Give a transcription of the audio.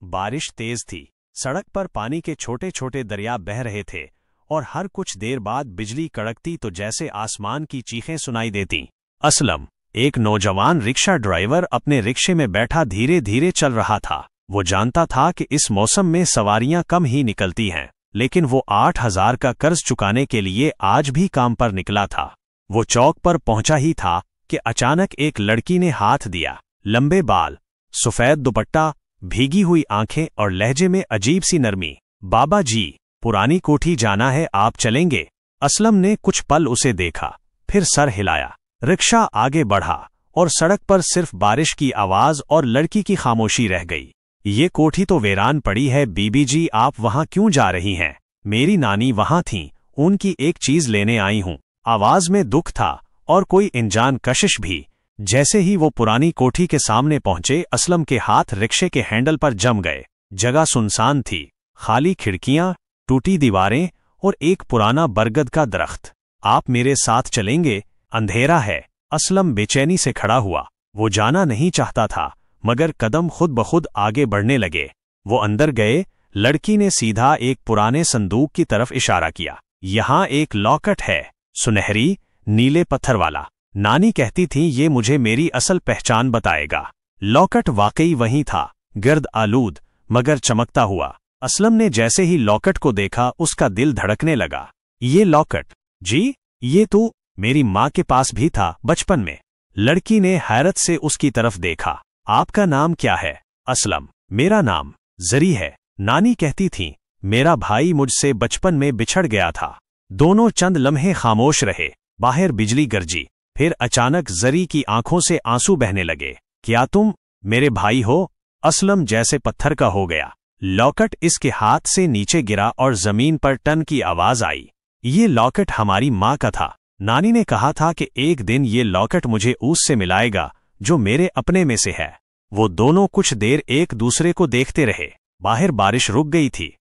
बारिश तेज थी। सड़क पर पानी के छोटे छोटे दरिया बह रहे थे और हर कुछ देर बाद बिजली कड़कती तो जैसे आसमान की चीखें सुनाई देती। असलम, एक नौजवान रिक्शा ड्राइवर, अपने रिक्शे में बैठा धीरे धीरे चल रहा था। वो जानता था कि इस मौसम में सवारियां कम ही निकलती हैं, लेकिन वो 8,000 का कर्ज चुकाने के लिए आज भी काम पर निकला था। वो चौक पर पहुंचा ही था कि अचानक एक लड़की ने हाथ दिया। लंबे बाल, सफेद दुपट्टा, भीगी हुई आंखें और लहजे में अजीब सी नरमी। बाबा जी, पुरानी कोठी जाना है, आप चलेंगे? असलम ने कुछ पल उसे देखा, फिर सर हिलाया। रिक्शा आगे बढ़ा और सड़क पर सिर्फ बारिश की आवाज और लड़की की खामोशी रह गई। ये कोठी तो वीरान पड़ी है बीबी जी, आप वहां क्यों जा रही हैं? मेरी नानी वहां थीं, उनकी एक चीज लेने आई हूं। आवाज में दुख था और कोई अनजान कशिश भी। जैसे ही वो पुरानी कोठी के सामने पहुंचे, असलम के हाथ रिक्शे के हैंडल पर जम गए। जगह सुनसान थी, खाली खिड़कियां, टूटी दीवारें और एक पुराना बरगद का दरख्त। आप मेरे साथ चलेंगे? अंधेरा है। असलम बेचैनी से खड़ा हुआ। वो जाना नहीं चाहता था, मगर कदम खुद ब खुद आगे बढ़ने लगे। वो अंदर गए। लड़की ने सीधा एक पुराने संदूक की तरफ इशारा किया। यहाँ एक लॉकेट है, सुनहरी, नीले पत्थर वाला। नानी कहती थी ये मुझे मेरी असल पहचान बताएगा। लॉकेट वाकई वहीं था, गर्द आलूद मगर चमकता हुआ। असलम ने जैसे ही लॉकेट को देखा, उसका दिल धड़कने लगा। ये लॉकेट? जी, ये तो मेरी माँ के पास भी था बचपन में। लड़की ने हैरत से उसकी तरफ देखा। आपका नाम क्या है? असलम। मेरा नाम जरी है। नानी कहती थी मेरा भाई मुझसे बचपन में बिछड़ गया था। दोनों चंद लम्हे खामोश रहे। बाहर बिजली गरजी, फिर अचानक जरी की आंखों से आंसू बहने लगे। क्या तुम मेरे भाई हो? असलम जैसे पत्थर का हो गया। लॉकेट इसके हाथ से नीचे गिरा और जमीन पर टन की आवाज आई। ये लॉकेट हमारी माँ का था। नानी ने कहा था कि एक दिन ये लॉकेट मुझे उससे मिलाएगा जो मेरे अपने में से है। वो दोनों कुछ देर एक दूसरे को देखते रहे। बाहर बारिश रुक गई थी,